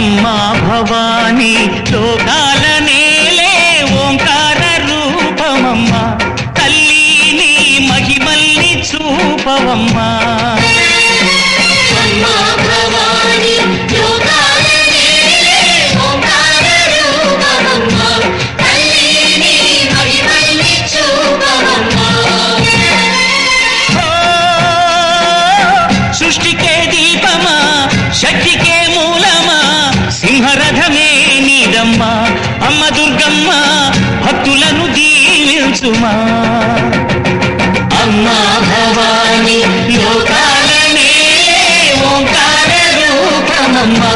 అమ్మా భవానీ లోకాల నేలే ఓంకార రూపమమ్మా తల్లి నీ మహిమల్ని చూపవమ్మా సృష్టికే దీపమా శక్తికే మూలమా సింహరథమే నీదమ్మా అమ్మ దుర్గమ్మ భక్తులను దీవించుమా అమ్మా భవానీ లోకాల నేలే ఓంకార రూపమమ్మా